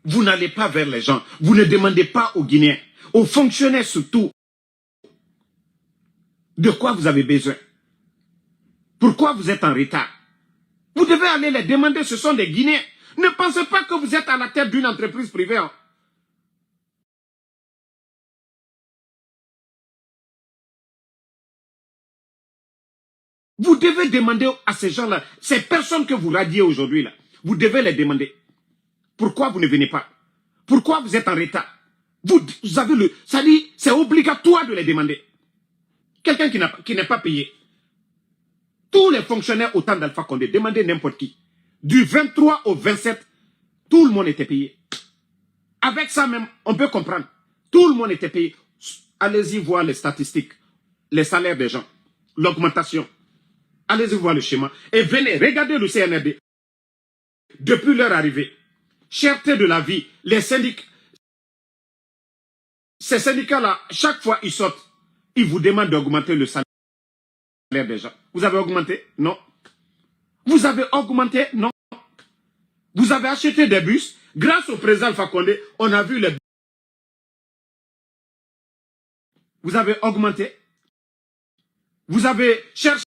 Vous n'allez pas vers les gens. Vous ne demandez pas aux Guinéens, aux fonctionnaires surtout, de quoi vous avez besoin. Pourquoi vous êtes en retard? Vous devez aller les demander, ce sont des Guinéens. Ne pensez pas que vous êtes à la tête d'une entreprise privée. Hein. Vous devez demander à ces gens-là, ces personnes que vous radiez aujourd'hui, là, vous devez les demander. Pourquoi vous ne venez pas? Pourquoi vous êtes en retard? Vous avez le... Ça dit, c'est obligatoire de les demander. Quelqu'un qui n'est pas payé. Tous les fonctionnaires au temps d'Alpha Condé, demandez n'importe qui. Du 23 au 27, tout le monde était payé. Avec ça même, on peut comprendre. Tout le monde était payé. Allez-y voir les statistiques, les salaires des gens, l'augmentation. Allez-y voir le schéma. Et venez, regardez le CNRD. Depuis leur arrivée, cherté de la vie, les syndicats, ces syndicats-là, chaque fois ils sortent, ils vous demandent d'augmenter le salaire des gens. Vous avez augmenté? Non. Vous avez augmenté? Non. Vous avez acheté des bus. Grâce au président Alpha Condé, on a vu les... Vous avez augmenté. Vous avez cherché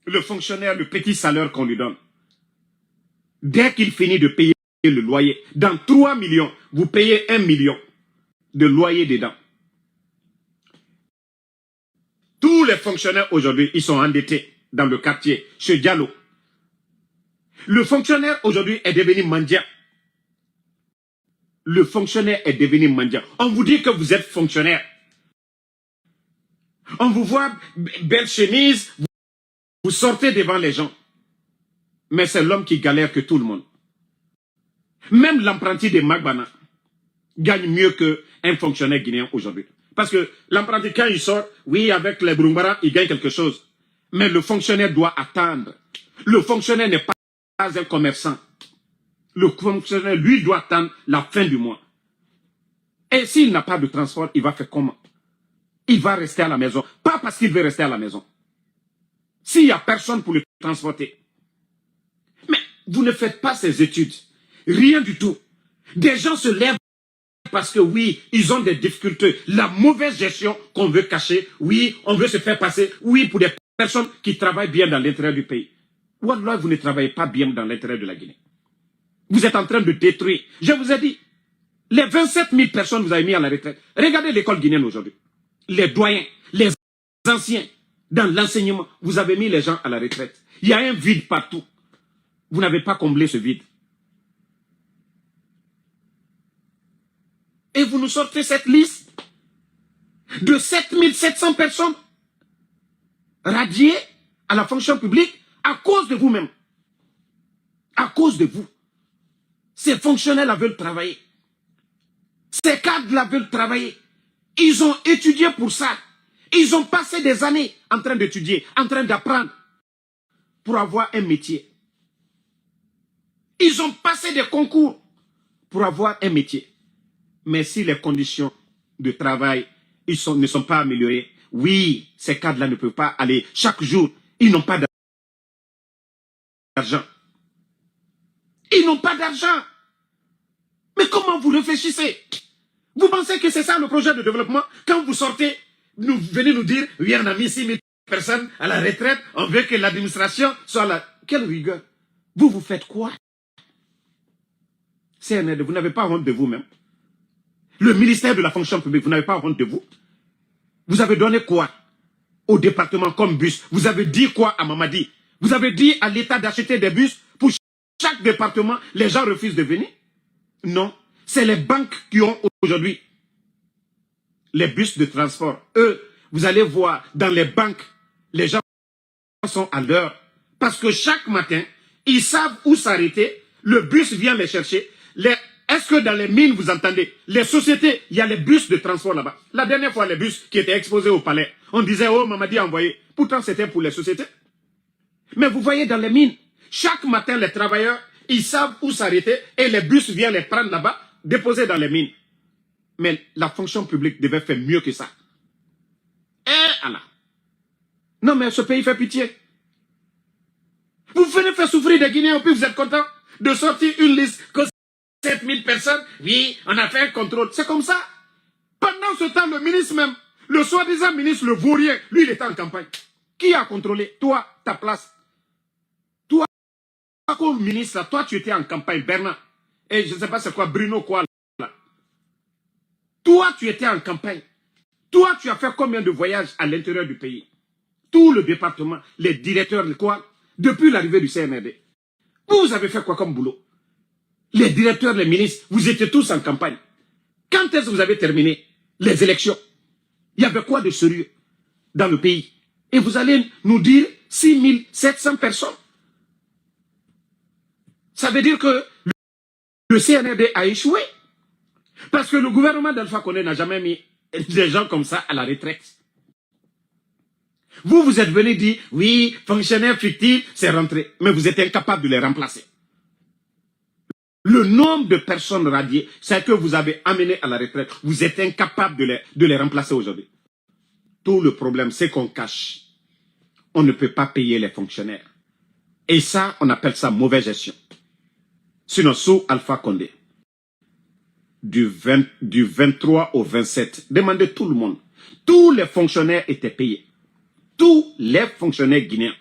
le fonctionnaire, le petit salaire qu'on lui donne. Dès qu'il finit de payer le loyer, dans 3 millions, vous payez 1 million de loyer dedans. Tous les fonctionnaires aujourd'hui, ils sont endettés dans le quartier, chez Diallo. Le fonctionnaire aujourd'hui est devenu mendiant. Le fonctionnaire est devenu mendiant. On vous dit que vous êtes fonctionnaire. On vous voit belle chemise, vous sortez devant les gens. Mais c'est l'homme qui galère que tout le monde. Même l'apprenti de Magbana gagne mieux qu'un fonctionnaire guinéen aujourd'hui. Parce que l'apprenti, quand il sort, oui, avec les Brumbara, il gagne quelque chose. Mais le fonctionnaire doit attendre. Le fonctionnaire n'est pas un commerçant. Le fonctionnaire, lui, doit attendre la fin du mois. Et s'il n'a pas de transport, il va faire comment? Il va rester à la maison. Pas parce qu'il veut rester à la maison. S'il n'y a personne pour le transporter. Mais vous ne faites pas ces études. Rien du tout. Des gens se lèvent parce que oui, ils ont des difficultés. La mauvaise gestion qu'on veut cacher. Oui, on veut se faire passer. Oui, pour des personnes qui travaillent bien dans l'intérêt du pays. Wallah, vous ne travaillez pas bien dans l'intérêt de la Guinée. Vous êtes en train de détruire. Je vous ai dit, les 27 000 personnes que vous avez mis à la retraite. Regardez l'école guinéenne aujourd'hui. Les doyens, les anciens, dans l'enseignement, vous avez mis les gens à la retraite. Il y a un vide partout. Vous n'avez pas comblé ce vide. Et vous nous sortez cette liste de 7700 personnes radiées à la fonction publique à cause de vous-même. À cause de vous. Ces fonctionnaires-là veulent travailler. Ces cadres-là veulent travailler. Ils ont étudié pour ça. Ils ont passé des années en train d'étudier, en train d'apprendre pour avoir un métier. Ils ont passé des concours pour avoir un métier. Mais si les conditions de travail ne sont pas améliorées, oui, ces cadres-là ne peuvent pas aller chaque jour. Ils n'ont pas d'argent. Ils n'ont pas d'argent. Mais comment vous réfléchissez? Vous pensez que c'est ça le projet de développement? Quand vous sortez, vous venez nous dire, oui, on a mis 6 000 personnes à la retraite, on veut que l'administration soit là. Quelle rigueur? Vous faites quoi? CNRD, vous n'avez pas honte de vous-même. Le ministère de la fonction publique, vous n'avez pas honte de vous. Vous avez donné quoi au département comme bus? Vous avez dit quoi à Mamadi? Vous avez dit à l'État d'acheter des bus pour chaque département, les gens refusent de venir? Non, c'est les banques qui ont aujourd'hui les bus de transport. Eux, vous allez voir, dans les banques, les gens sont à l'heure. Parce que chaque matin, ils savent où s'arrêter. Le bus vient les chercher. Est-ce que dans les mines, vous entendez? Les sociétés, il y a les bus de transport là-bas. La dernière fois, les bus qui étaient exposés au palais, on disait, oh, Mamadi a envoyé. Pourtant, c'était pour les sociétés. Mais vous voyez dans les mines, chaque matin, les travailleurs, ils savent où s'arrêter et les bus viennent les prendre là-bas, déposer dans les mines. Mais la fonction publique devait faire mieux que ça. Eh, Allah. Non, mais ce pays fait pitié. Vous venez faire souffrir des Guinéens et puis vous êtes content de sortir une liste que 000 personnes, oui, on a fait un contrôle. C'est comme ça. Pendant ce temps, le ministre même, le soi-disant ministre, le vaurien, lui, il était en campagne. Qui a contrôlé? Toi, ta place. Toi, comme ministre, là, toi, tu étais en campagne, Bernard. Et je ne sais pas c'est quoi, Bruno, quoi, là. Toi, tu étais en campagne. Toi, tu as fait combien de voyages à l'intérieur du pays? Tout le département, les directeurs, quoi, depuis l'arrivée du CNRD. Vous avez fait quoi comme boulot? Les directeurs, les ministres, vous étiez tous en campagne. Quand est-ce que vous avez terminé les élections? Il y avait quoi de sérieux dans le pays? Et vous allez nous dire 6700 personnes. Ça veut dire que le CNRD a échoué. Parce que le gouvernement d'Alpha Condé n'a jamais mis des gens comme ça à la retraite. Vous, vous êtes venu dire, oui, fonctionnaires fictifs, c'est rentré. Mais vous êtes incapable de les remplacer. Le nombre de personnes radiées, c'est que vous avez amené à la retraite. Vous êtes incapable de les remplacer aujourd'hui. Tout le problème, c'est qu'on cache. On ne peut pas payer les fonctionnaires. Et ça, on appelle ça mauvaise gestion. Sinon, sous Alpha Condé, du 23 au 27, demandez tout le monde. Tous les fonctionnaires étaient payés. Tous les fonctionnaires guinéens,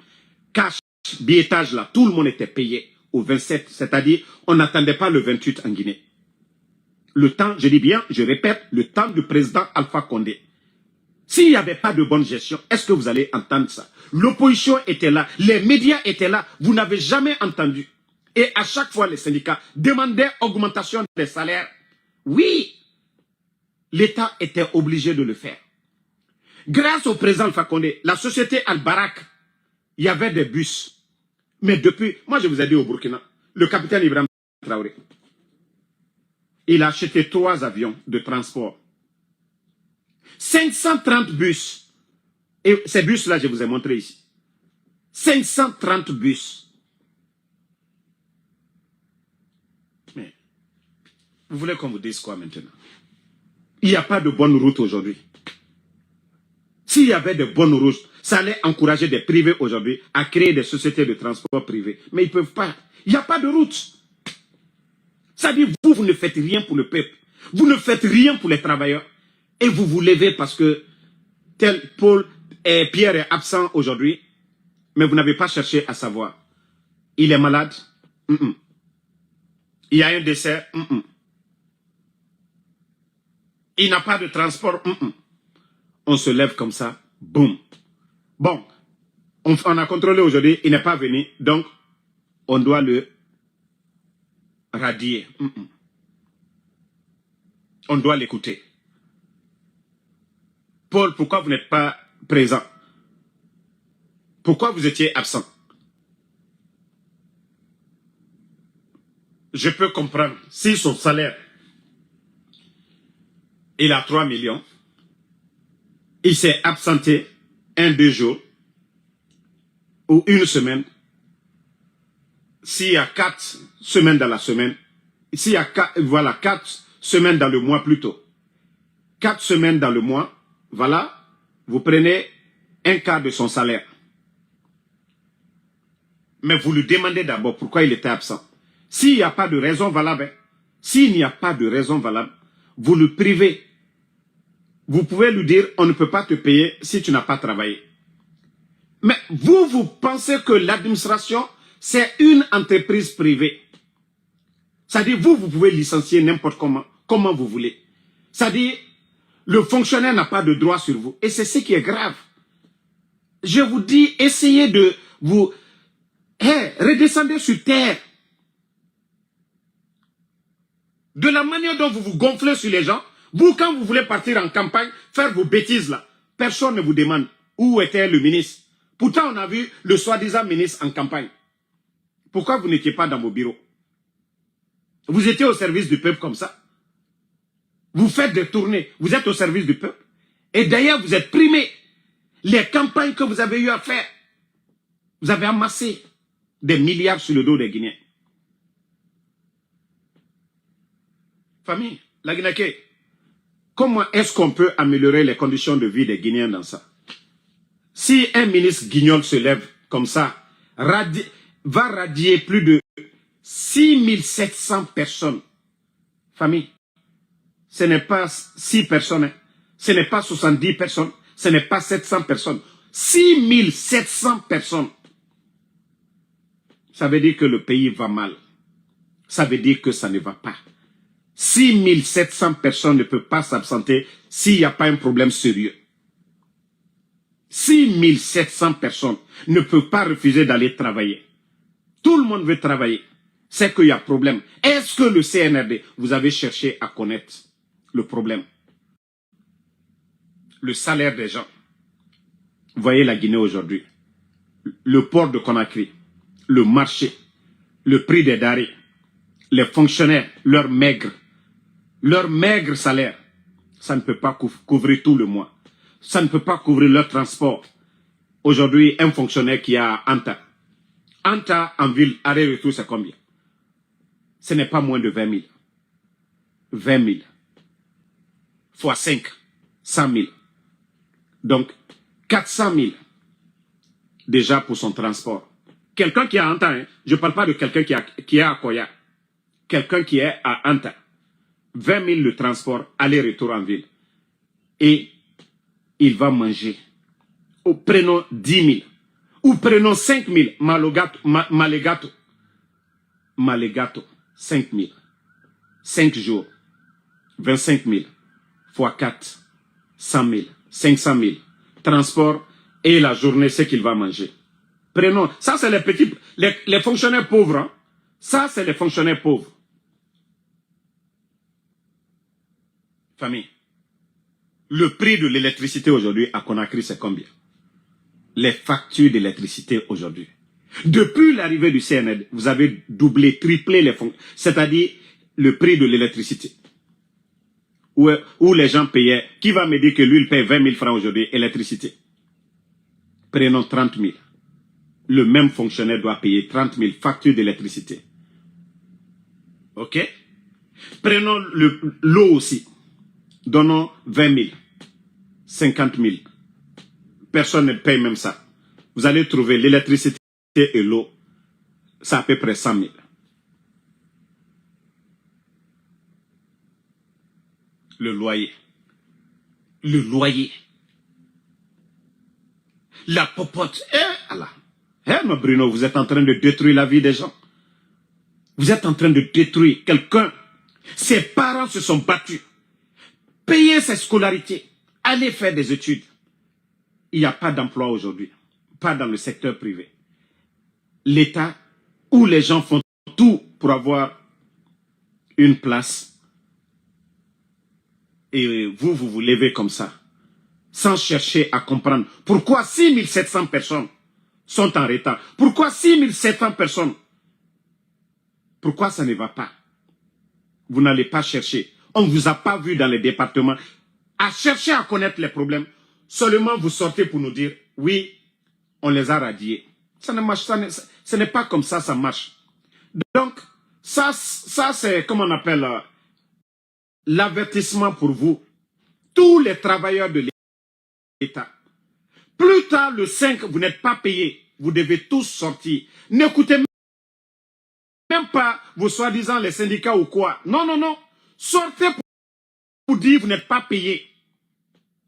cash, billetage là, tout le monde était payé au 27. C'est-à-dire, on n'attendait pas le 28 en Guinée. Le temps, je dis bien, je répète, le temps du président Alpha Condé. S'il n'y avait pas de bonne gestion, est-ce que vous allez entendre ça? L'opposition était là, les médias étaient là, vous n'avez jamais entendu. Et à chaque fois, les syndicats demandaient augmentation des salaires. Oui, l'État était obligé de le faire. Grâce au président Alpha Condé, la société Al-Barak, il y avait des bus. Mais depuis, moi je vous ai dit au Burkina, le capitaine Ibrahim Traoré, il a acheté 3 avions de transport. 530 bus. Et ces bus-là, je vous ai montré ici. 530 bus. Mais, vous voulez qu'on vous dise quoi maintenant? Il n'y a pas de bonne route aujourd'hui. S'il y avait de bonnes routes, ça allait encourager des privés aujourd'hui à créer des sociétés de transport privés. Mais ils ne peuvent pas. Il n'y a pas de route. Ça dit, vous ne faites rien pour le peuple. Vous ne faites rien pour les travailleurs. Et vous vous levez parce que tel Pierre est absent aujourd'hui, mais vous n'avez pas cherché à savoir. Il est malade. Il y a un décès. Il n'a pas de transport. On se lève comme ça. Boum. Bon. On a contrôlé aujourd'hui. Il n'est pas venu. Donc, on doit le radier. On doit l'écouter. Paul, pourquoi vous n'êtes pas présent? Pourquoi vous étiez absent? Je peux comprendre. Si son salaire, il a 3 millions, il s'est absenté 1-2 jours ou 1 semaine. S'il y a 4 semaines dans la semaine, s'il y a 4 semaines dans le mois plutôt, 4 semaines dans le mois, voilà, vous prenez 1/4 de son salaire. Mais vous lui demandez d'abord pourquoi il était absent. S'il n'y a pas de raison valable, vous le privez. Vous pouvez lui dire, on ne peut pas te payer si tu n'as pas travaillé. Mais vous pensez que l'administration, c'est une entreprise privée. C'est-à-dire, vous pouvez licencier n'importe comment vous voulez. C'est-à-dire, le fonctionnaire n'a pas de droit sur vous. Et c'est ce qui est grave. Je vous dis, essayez de vous... redescendez sur terre. De la manière dont vous vous gonflez sur les gens, vous, quand vous voulez partir en campagne, faire vos bêtises là, personne ne vous demande où était le ministre. Pourtant, on a vu le soi-disant ministre en campagne. Pourquoi vous n'étiez pas dans vos bureaux? Vous étiez au service du peuple comme ça. Vous faites des tournées, vous êtes au service du peuple. Et d'ailleurs, vous êtes primés. Les campagnes que vous avez eu à faire, vous avez amassé des milliards sur le dos des Guinéens. Famille, la Guinée, comment est-ce qu'on peut améliorer les conditions de vie des Guinéens dans ça? Si un ministre guignol se lève comme ça, va radier plus de 6700 personnes Famille, ce n'est pas 6 personnes, hein. Ce n'est pas 70 personnes, ce n'est pas 700 personnes. 6700 personnes. Ça veut dire que le pays va mal. Ça veut dire que ça ne va pas. 6700 personnes ne peuvent pas s'absenter s'il n'y a pas un problème sérieux. 6700 personnes ne peuvent pas refuser d'aller travailler. Tout le monde veut travailler. C'est qu'il y a problème. Est-ce que le CNRD, vous avez cherché à connaître le problème? Le salaire des gens. Vous voyez la Guinée aujourd'hui. Le port de Conakry, le marché, le prix des denrées, les fonctionnaires, leur maigre salaire, ça ne peut pas couvrir tout le mois. Ça ne peut pas couvrir leur transport. Aujourd'hui, un fonctionnaire qui a Anta en ville, aller-retour, c'est combien? Ce n'est pas moins de 20 000. 20 000. Fois 5, 100 000. Donc, 400 000 déjà pour son transport. Quelqu'un qui a Anta, hein, je ne parle pas de quelqu'un qui est à Koya. Quelqu'un qui est à Anta. 20 000 le transport, aller-retour en ville. Et il va manger. Ou prenons 10 000. Ou prenons 5 000. Malegato. 5 000. 5 jours. 25 000. Fois 4. 100 000. 500 000. Transport et la journée, c'est qu'il va manger. Prenons. Ça, c'est les petits. Les fonctionnaires pauvres. Hein. Ça, c'est les fonctionnaires pauvres. Famille. Le prix de l'électricité aujourd'hui à Conakry, c'est combien? Les factures d'électricité aujourd'hui. Depuis l'arrivée du CNRD, vous avez doublé, triplé les fonds, c'est-à-dire le prix de l'électricité. Où les gens payaient, qui va me dire que lui, il paye 20 000 francs aujourd'hui, électricité? Prenons 30 000. Le même fonctionnaire doit payer 30 000 factures d'électricité. Ok? Prenons l'eau aussi. Donnons 20 000. 50 000. Personne ne paye même ça. Vous allez trouver l'électricité et l'eau. C'est à peu près 100 000. Le loyer. Le loyer. La popote. Non, Bruno, vous êtes en train de détruire la vie des gens. Vous êtes en train de détruire quelqu'un. Ses parents se sont battus. Payer ses scolarités. Aller faire des études. Il n'y a pas d'emploi aujourd'hui. Pas dans le secteur privé. L'État, où les gens font tout pour avoir une place. Et vous vous levez comme ça. Sans chercher à comprendre. Pourquoi 6700 personnes sont en retard? Pourquoi 6700 personnes? Pourquoi ça ne va pas? Vous n'allez pas chercher. On ne vous a pas vu dans les départements à chercher à connaître les problèmes. Seulement vous sortez pour nous dire, oui, on les a radiés. Ça ne marche, ce n'est pas comme ça, ça marche. Donc, ça c'est, comme on appelle, l'avertissement pour vous. Tous les travailleurs de l'État. Plus tard, le 5, vous n'êtes pas payés. Vous devez tous sortir. N'écoutez même pas vos soi-disant les syndicats ou quoi. Non, non, non. Sortez pour dire vous n'êtes pas payés.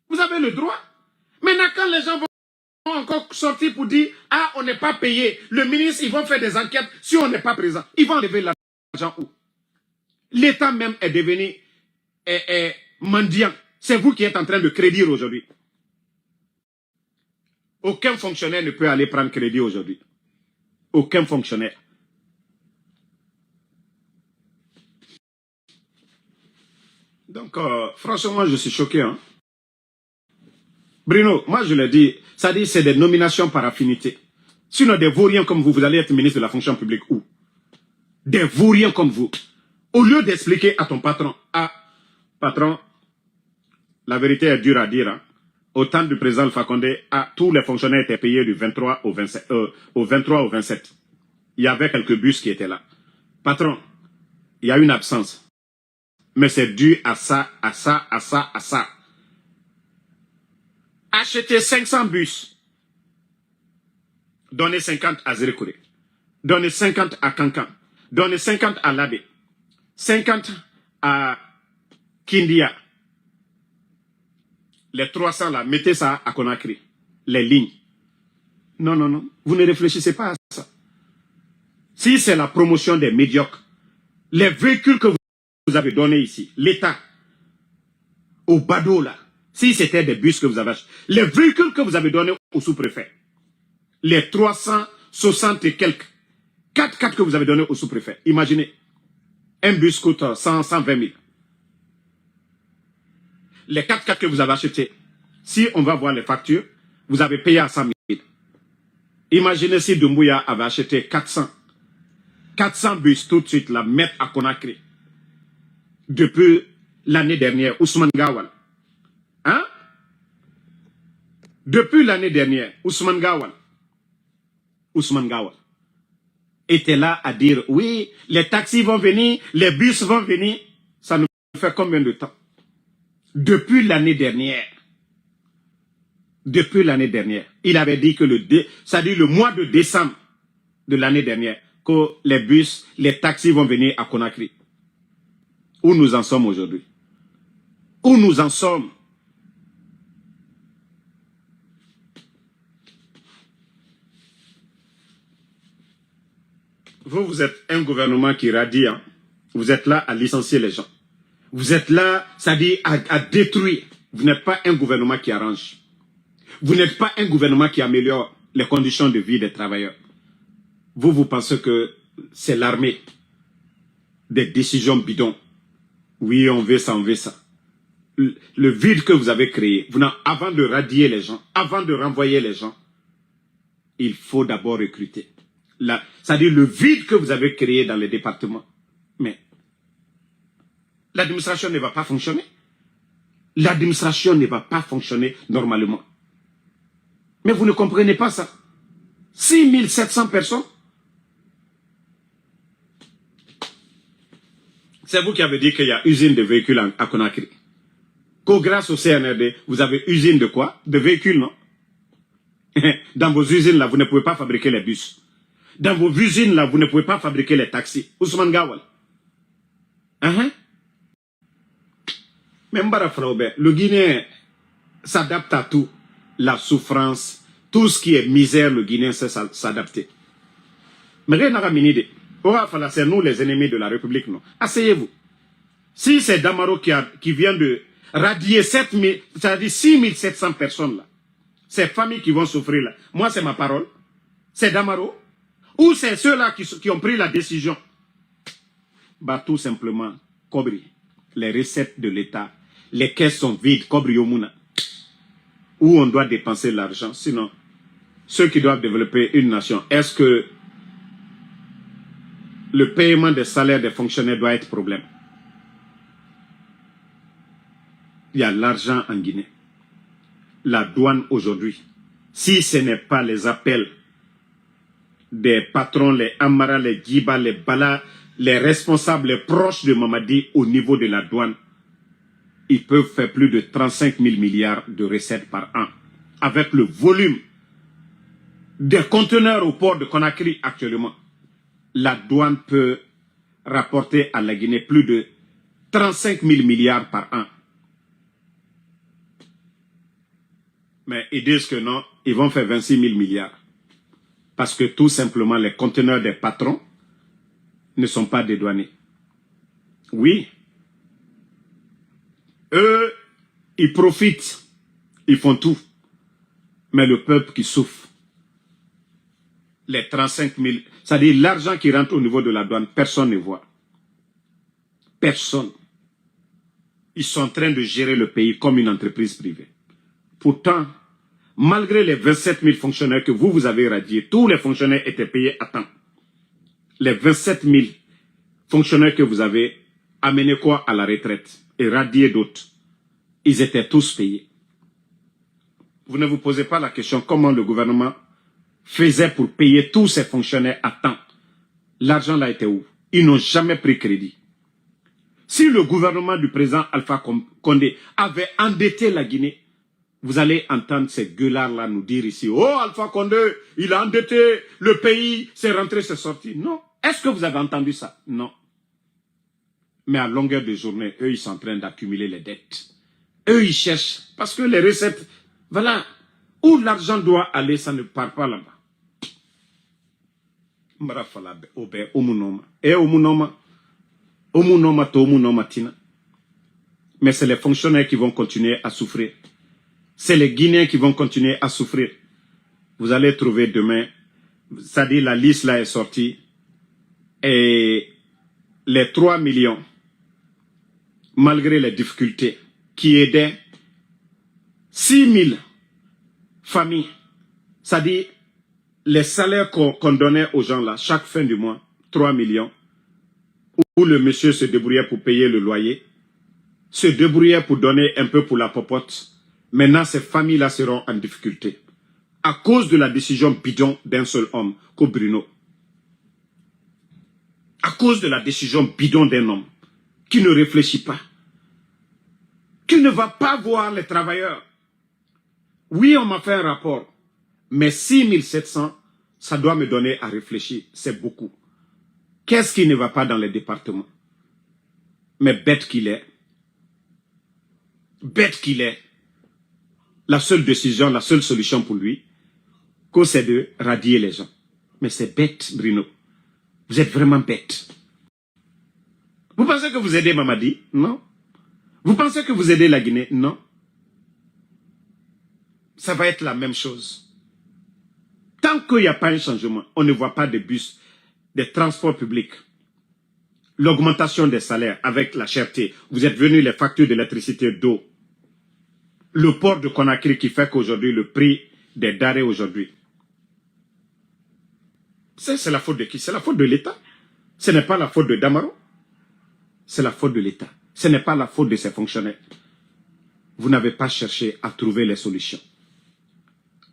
Vous avez le droit. Maintenant, quand les gens vont encore sortir pour dire « Ah, on n'est pas payé », le ministre, ils vont faire des enquêtes si on n'est pas présent. Ils vont enlever l'argent où? L'État même est devenu mendiant. C'est vous qui êtes en train de crédit aujourd'hui. Aucun fonctionnaire ne peut aller prendre crédit aujourd'hui. Aucun fonctionnaire. Donc, franchement, je suis choqué. Hein? Bruno, moi je le dis, ça dit c'est des nominations par affinité. Sinon, des vauriens comme vous allez être ministre de la fonction publique où? Des vauriens comme vous. Au lieu d'expliquer à ton patron, patron, la vérité est dure à dire. Hein? Au temps du président Alpha Condé, tous les fonctionnaires étaient payés du 23 au 27. Il y avait quelques bus qui étaient là. Patron, il y a une absence. Mais c'est dû à ça, à ça, à ça, à ça. Achetez 500 bus. Donnez 50 à Zérekouré. Donnez 50 à Kankan. Donnez 50 à Labé. 50 à Kindia. Les 300 là, mettez ça à Conakry. Les lignes. Non, non, non. Vous ne réfléchissez pas à ça. Si c'est la promotion des médiocres, les véhicules que vous avez donnés ici, l'État, au Bado là, si c'était des bus que vous avez achetés, les véhicules que vous avez donnés au sous-préfet, les 360 et quelques, 4x4 que vous avez donnés au sous-préfet, imaginez, un bus coûte 120 000. Les 4x4 que vous avez achetés, si on va voir les factures, vous avez payé à 100 000. Imaginez si Doumbouya avait acheté 400 bus tout de suite, la mettre à Conakry. Depuis l'année dernière, Ousmane Gawal. Hein? Depuis l'année dernière, Ousmane Gawal était là à dire, oui, les taxis vont venir, les bus vont venir. Ça nous fait combien de temps? Depuis l'année dernière. Depuis l'année dernière. Il avait dit que le mois de décembre de l'année dernière, que les bus, les taxis vont venir à Conakry. Où nous en sommes aujourd'hui? Où nous en sommes? Vous êtes un gouvernement qui radie. Hein? Vous êtes là à licencier les gens. Vous êtes là, c'est-à-dire à détruire. Vous n'êtes pas un gouvernement qui arrange. Vous n'êtes pas un gouvernement qui améliore les conditions de vie des travailleurs. Vous pensez que c'est l'armée des décisions bidons. Oui, on veut ça, on veut ça. Le vide que vous avez créé, avant de radier les gens, avant de renvoyer les gens, il faut d'abord recruter. C'est-à-dire le vide que vous avez créé dans les départements. Mais l'administration ne va pas fonctionner. L'administration ne va pas fonctionner normalement. Mais vous ne comprenez pas ça. 6700 personnes. C'est vous qui avez dit qu'il y a usine de véhicules à Conakry. Que grâce au CNRD, vous avez usine de quoi? De véhicules, non? Dans vos usines là, vous ne pouvez pas fabriquer les bus. Dans vos usines là, vous ne pouvez pas fabriquer les taxis. Ousmane Gawal. Mais Mbara Fraubert, le Guinéen s'adapte à tout. La souffrance, tout ce qui est misère, le Guinéen sait s'adapter. Mais rien n'a minide. C'est nous les ennemis de la République, non? Asseyez-vous. Si c'est Damaro qui vient de radier 6700 personnes là, ces familles qui vont souffrir là, moi c'est ma parole, c'est Damaro, ou c'est ceux-là qui ont pris la décision? Bah tout simplement, Kobri, les recettes de l'État, les caisses sont vides, Kobri Yomuna. Où on doit dépenser l'argent. Sinon, ceux qui doivent développer une nation, est-ce que le paiement des salaires des fonctionnaires doit être problème? Il y a l'argent en Guinée. La douane aujourd'hui, si ce n'est pas les appels des patrons, les Amara, les Djiba, les Bala, les responsables, les proches de Mamadi au niveau de la douane, ils peuvent faire plus de 35 000 milliards de recettes par an. Avec le volume des conteneurs au port de Conakry actuellement, la douane peut rapporter à la Guinée plus de 35 000 milliards par an. Mais ils disent que non, ils vont faire 26 000 milliards. Parce que tout simplement, les conteneurs des patrons ne sont pas dédouanés. Oui. Eux, ils profitent, ils font tout. Mais le peuple qui souffre, les 35 000, c'est-à-dire l'argent qui rentre au niveau de la douane, personne ne voit. Personne. Ils sont en train de gérer le pays comme une entreprise privée. Pourtant, malgré les 27 000 fonctionnaires que vous avez radiés, tous les fonctionnaires étaient payés à temps. Les 27 000 fonctionnaires que vous avez amenés quoi à la retraite et radiés d'autres, ils étaient tous payés. Vous ne vous posez pas la question comment le gouvernement faisait pour payer tous ces fonctionnaires à temps. L'argent là était où? Ils n'ont jamais pris crédit. Si le gouvernement du président Alpha Condé avait endetté la Guinée, vous allez entendre ces gueulards-là nous dire ici, oh Alpha Condé, il a endetté le pays, c'est rentré, c'est sorti. Non. Est-ce que vous avez entendu ça? Non. Mais à longueur de journée, eux, ils sont en train d'accumuler les dettes. Eux, ils cherchent. Parce que les recettes, voilà, où l'argent doit aller, ça ne part pas là-bas. Mais c'est les fonctionnaires qui vont continuer à souffrir. C'est les Guinéens qui vont continuer à souffrir. Vous allez trouver demain, c'est-à-dire la liste là est sortie, et les 3 millions, malgré les difficultés, qui aidaient 6 000 familles, c'est-à-dire les salaires qu'on donnait aux gens là, chaque fin du mois, 3 millions, où le monsieur se débrouillait pour payer le loyer, se débrouillait pour donner un peu pour la popote. Maintenant, ces familles-là seront en difficulté à cause de la décision bidon d'un seul homme, qu'au Bruno. À cause de la décision bidon d'un homme qui ne réfléchit pas, qui ne va pas voir les travailleurs. Oui, on m'a fait un rapport, mais 6700, ça doit me donner à réfléchir. C'est beaucoup. Qu'est-ce qui ne va pas dans les départements? Mais bête qu'il est, la seule décision, la seule solution pour lui, c'est de radier les gens. Mais c'est bête, Bruno. Vous êtes vraiment bête. Vous pensez que vous aidez Mamadi? Non. Vous pensez que vous aidez la Guinée? Non. Ça va être la même chose. Tant qu'il n'y a pas un changement, on ne voit pas de bus, des transports publics, l'augmentation des salaires avec la cherté. Vous êtes venus les factures d'électricité, d'eau. Le port de Conakry qui fait qu'aujourd'hui, le prix des denrées aujourd'hui. C'est la faute de qui? C'est la faute de l'État. Ce n'est pas la faute de Damaro. C'est la faute de l'État. Ce n'est pas la faute de ses fonctionnaires. Vous n'avez pas cherché à trouver les solutions.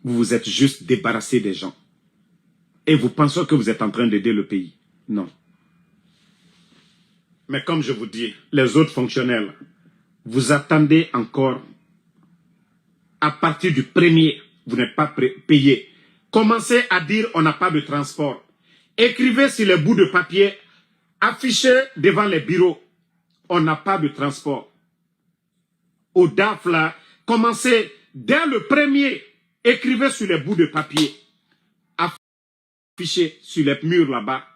Vous vous êtes juste débarrassé des gens. Et vous pensez que vous êtes en train d'aider le pays. Non. Mais comme je vous dis, les autres fonctionnaires, vous attendez encore. À partir du 1er, vous n'êtes pas payé. Commencez à dire on n'a pas de transport. Écrivez sur les bouts de papier, affichez devant les bureaux. On n'a pas de transport. Au DAF là, commencez dès le 1er, écrivez sur les bouts de papier, affichez sur les murs là-bas,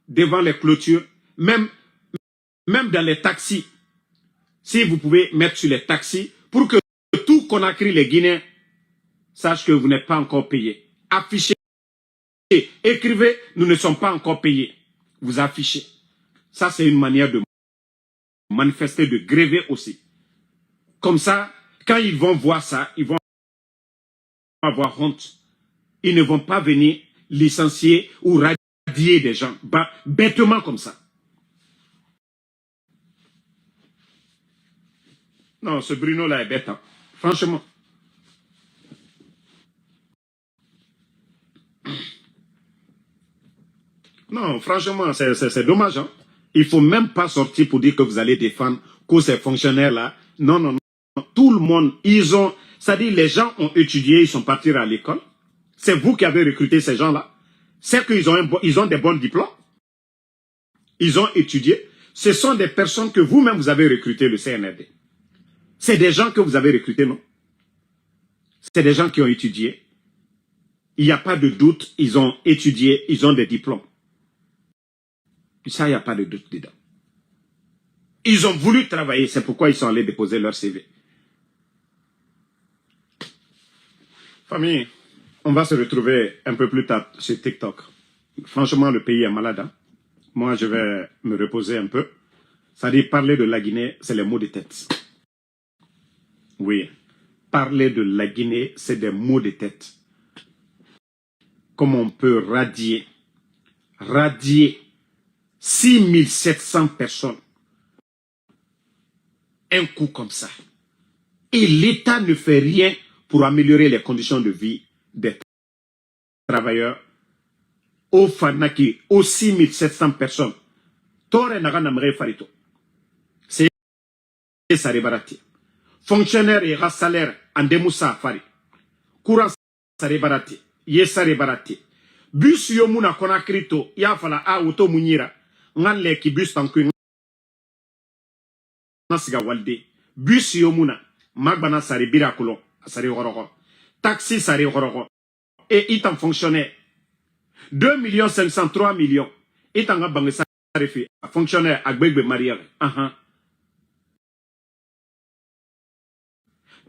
devant les clôtures, même dans les taxis. Si vous pouvez mettre sur les taxis, pour que tout Conakry, les Guinéens, sache que vous n'êtes pas encore payé. Affichez, écrivez, nous ne sommes pas encore payés. Vous affichez. Ça, c'est une manière de manifester, de gréver aussi. Comme ça, quand ils vont voir ça, ils vont avoir honte. Ils ne vont pas venir licencier ou radier des gens, bêtement comme ça. Non, ce Bruno-là est bête, hein. Franchement. Non, franchement, c'est dommage. Hein? Il ne faut même pas sortir pour dire que vous allez défendre que ces fonctionnaires-là. Non, non, non. Tout le monde, c'est-à-dire les gens ont étudié, ils sont partis à l'école. C'est vous qui avez recruté ces gens-là. C'est qu'ils ont des bons diplômes. Ils ont étudié. Ce sont des personnes que vous-même vous avez recrutées, le CNRD. C'est des gens que vous avez recrutés, non? C'est des gens qui ont étudié. Il n'y a pas de doute, ils ont étudié, ils ont des diplômes. Ça, il n'y a pas de doute dedans. Ils ont voulu travailler, c'est pourquoi ils sont allés déposer leur CV. Famille, on va se retrouver un peu plus tard sur TikTok. Franchement, le pays est malade. Hein? Moi, je vais me reposer un peu. C'est-à-dire, parler de la Guinée, c'est les mots de tête. Oui, parler de la Guinée, c'est des mots de tête. Comment on peut radier 6700 personnes. Un coup comme ça. Et l'État ne fait rien pour améliorer les conditions de vie des travailleurs. Au Fanaki, aux 6700 personnes. Tore Naganamre Farito. C'est Saribarati. Fonctionnaire et salaire en Demoussa Fari. Courant Saribarati. Yesare barati. Bus yomuna Konakrito, ya fala a auto munira. Ngan le ki bus tanku siga walde bus yomuna magbana sari birakulo sari horoko taxi sari horoko et il en fonctionnaire 2 500 3 millions et en banque sari fi fonctionnaire agbegbe mariage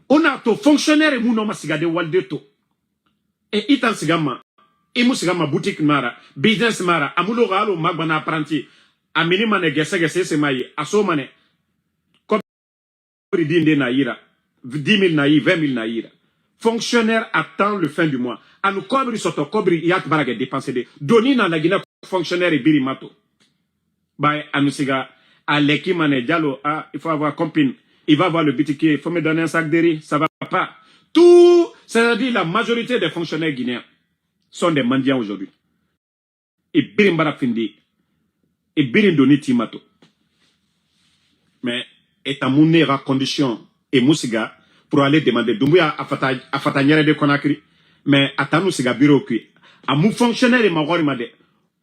on a to fonctionnaire muno masiga de walde to et il en sigama et musigama boutique mara business mara amulo galo magbana apprenti amini mane gese se mayi asomane dinde naïra 10 000 naïra 20 000 naïra fonctionnaire attend le fin du mois anu kobri soto kobri yak barage dépenser de doni na la Guinée fonctionnaire et birimato bay anu siga aleki mane diallo il faut avoir compine il va voir le bitiquier il faut me donner un sac de riz ça va pas tout c'est-à-dire la majorité des fonctionnaires guinéens sont des mendiants aujourd'hui et birimbara findi et birindoni timato mais et à mon condition et Moussiga pour aller demander Doumbouya à Fatanière de Conakry. Mais à Tanousiga bureau qui à mon fonctionnaire et ma made.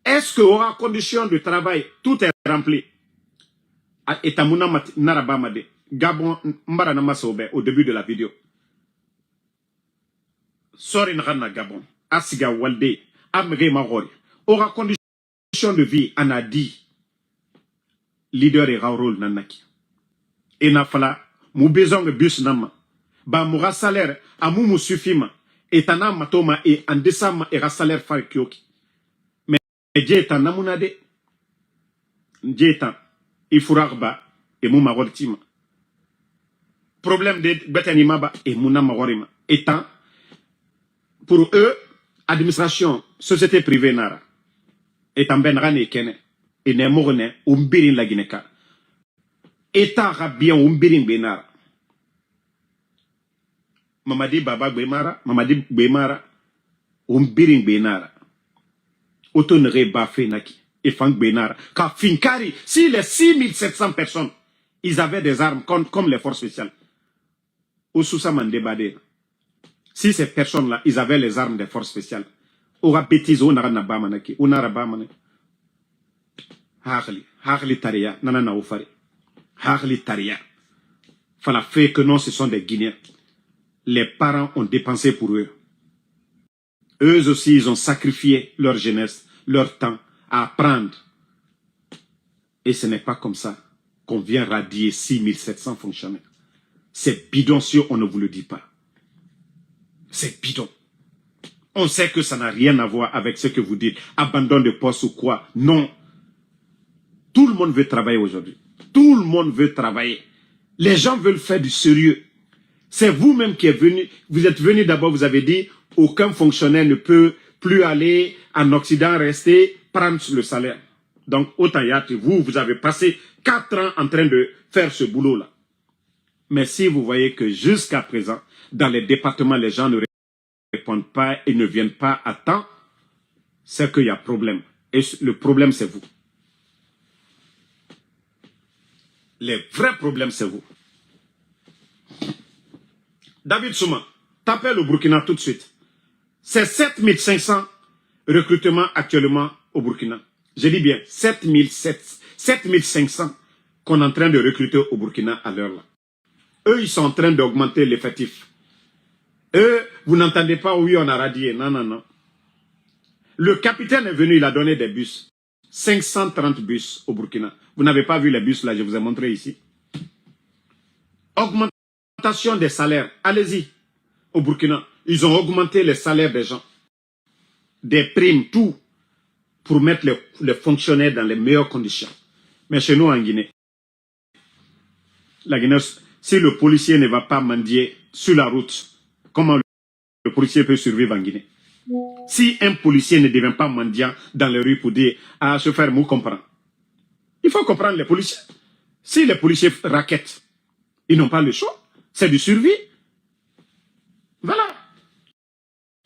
Est-ce que aura condition de travail tout est rempli? Et à mon narabamade Gabon Mbarana Sobe au début de la vidéo. Sorry Nrana Gabon. Asiga Walde Amre Magori. Aura condition de vie en a dit leader et Raoul Nanaki. Et na fala mu besoin de bus nama ba mu salaire amu mu suffima et tana matoma et en décembre et salaire far kyoki mais jeta namuna de jeta ifurarba et mu magortima problème de betanima ba et mu na magorima étant pour eux administration société privée nara et en benrane kene et ne morne umbirin la Guinée. État rabien umbiring benara. Mamadi baba bemara, mamadi bemara, umbiring benara. Autonere bafé naki, et fang benara. Car finkari, si les 6700 personnes, ils avaient des armes comme les forces spéciales. Oussoussa mandebade. Si ces personnes-là, ils avaient les armes des forces spéciales. Aura bêtise, on a nabamanaki, on a rabamanaki. Harli taria, nanana oufari. Harli Taria. Fala fait que non, ce sont des Guinéens. Les parents ont dépensé pour eux. Eux aussi, ils ont sacrifié leur jeunesse, leur temps à apprendre. Et ce n'est pas comme ça qu'on vient radier 6700 fonctionnaires. C'est bidoncio, on ne vous le dit pas. C'est bidon. On sait que ça n'a rien à voir avec ce que vous dites. Abandon de poste ou quoi. Non. Tout le monde veut travailler aujourd'hui. Tout le monde veut travailler. Les gens veulent faire du sérieux. C'est vous-même qui êtes venu. Vous êtes venu d'abord, vous avez dit, aucun fonctionnaire ne peut plus aller en Occident, rester, prendre le salaire. Donc, Otayat, vous avez passé 4 ans en train de faire ce boulot-là. Mais si vous voyez que jusqu'à présent, dans les départements, les gens ne répondent pas et ne viennent pas à temps, c'est qu'il y a problème. Et le problème, c'est vous. Les vrais problèmes, c'est vous. David Souma, tapez le Burkina tout de suite. C'est 7500 recrutements actuellement au Burkina. Je dis bien 7500 qu'on est en train de recruter au Burkina à l'heure là. Eux, ils sont en train d'augmenter l'effectif. Eux, vous n'entendez pas, oui, on a radié. Non, non, non. Le capitaine est venu, il a donné des bus. 530 bus au Burkina. Vous n'avez pas vu les bus là, je vous ai montré ici. Augmentation des salaires. Allez-y. Au Burkina, ils ont augmenté les salaires des gens. Des primes, tout. Pour mettre les fonctionnaires dans les meilleures conditions. Mais chez nous en Guinée, la Guinée, si le policier ne va pas mendier sur la route, comment le policier peut survivre en Guinée? Si un policier ne devient pas mendiant dans les rues pour dire « Ah, se faire mou comprendre ». Il faut comprendre les policiers. Si les policiers raquettent, ils n'ont pas le choix. C'est du survie. Voilà.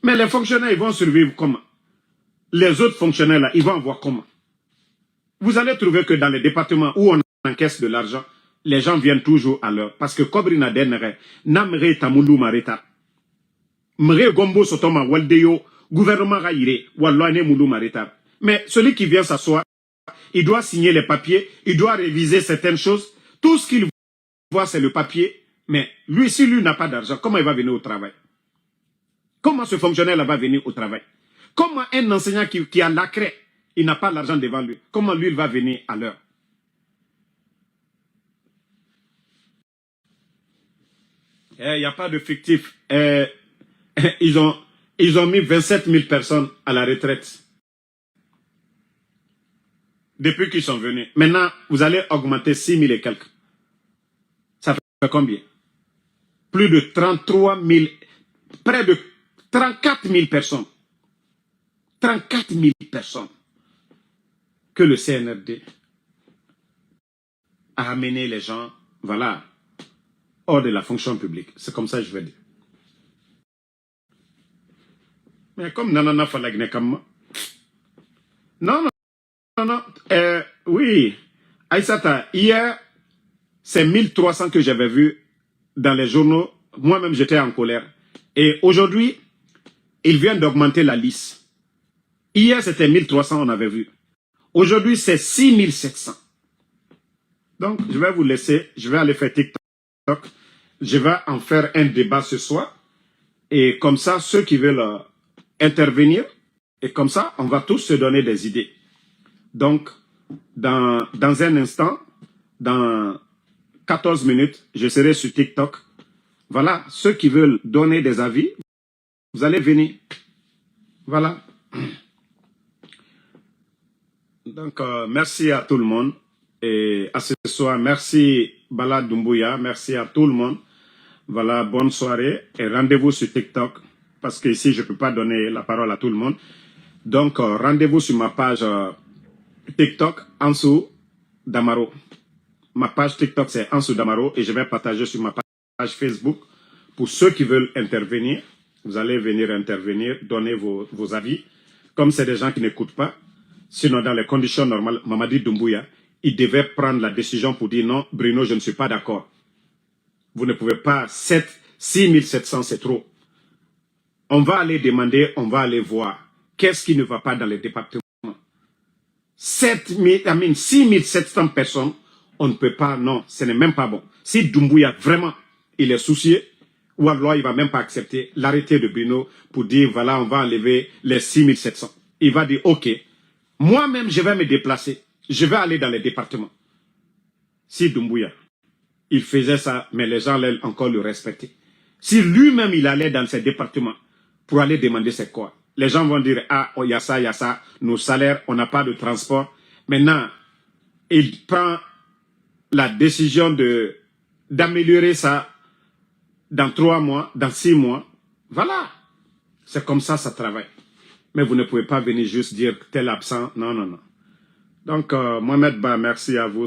Mais les fonctionnaires, ils vont survivre comment? Les autres fonctionnaires, là, ils vont voir comment? Vous allez trouver que dans les départements où on encaisse de l'argent, les gens viennent toujours à l'heure. Parce que Kobrina Denere, Namre Tamulu Mareta, Mre Gombo Sotoma Waldeyo, gouvernement Raïre, Walloane Moulou Mareta. Mais celui qui vient s'asseoir, il doit signer les papiers, il doit réviser certaines choses. Tout ce qu'il voir, c'est le papier. Mais lui, si lui n'a pas d'argent, comment il va venir au travail? Comment ce fonctionnaire-là va venir au travail? Comment un enseignant qui a lacré, il n'a pas l'argent devant lui, comment lui, il va venir à l'heure? Il n'y a pas de fictif. Ils ont mis 27 000 personnes à la retraite. Depuis qu'ils sont venus. Maintenant, vous allez augmenter 6 000 et quelques. Ça fait combien? Plus de 33 000, près de 34 000 personnes. 34 000 personnes que le CNRD a amené les gens, voilà, hors de la fonction publique. C'est comme ça que je vais dire. Mais comme Nanana Falagne comme non, oui, Aïssata, hier, c'est 1300 que j'avais vu dans les journaux. Moi-même, j'étais en colère. Et aujourd'hui, ils viennent d'augmenter la liste. Hier, c'était 1300, on avait vu. Aujourd'hui, c'est 6700. Donc, je vais vous laisser. Je vais aller faire TikTok. Je vais en faire un débat ce soir. Et comme ça, ceux qui veulent intervenir, et comme ça, on va tous se donner des idées. Donc, dans un instant, dans 14 minutes, je serai sur TikTok. Voilà, ceux qui veulent donner des avis, vous allez venir. Voilà. Donc, merci à tout le monde. Et à ce soir, merci Bala Doumbouya, merci à tout le monde. Voilà, bonne soirée et rendez-vous sur TikTok. Parce que ici, je ne peux pas donner la parole à tout le monde. Donc, rendez-vous sur ma page TikTok, Ansou Damaro. Ma page TikTok, c'est Ansou Damaro. Et je vais partager sur ma page Facebook. Pour ceux qui veulent intervenir, vous allez venir intervenir, donner vos avis. Comme c'est des gens qui n'écoutent pas. Sinon, dans les conditions normales, Mamadi Doumbouya, il devait prendre la décision pour dire non, Bruno, je ne suis pas d'accord. Vous ne pouvez pas, 6700, c'est trop. On va aller demander, on va aller voir. Qu'est-ce qui ne va pas dans les départements? 6700 personnes, on ne peut pas, non, ce n'est même pas bon. Si Doumbouya, vraiment, il est soucié, ou alors il ne va même pas accepter l'arrêté de Bruno pour dire, voilà, on va enlever les 6700. Il va dire, ok, moi-même, je vais me déplacer. Je vais aller dans les départements. Si Doumbouya, il faisait ça, mais les gens allaient encore le respecter. Si lui-même, il allait dans ces départements pour aller demander c'est quoi, les gens vont dire, ah, il y a ça, nos salaires, on n'a pas de transport. Maintenant, il prend la décision d'améliorer ça dans 3 mois, dans 6 mois. Voilà. C'est comme ça travaille. Mais vous ne pouvez pas venir juste dire tel absent. Non, non, non. Donc, Mohamed Ba, merci à vous.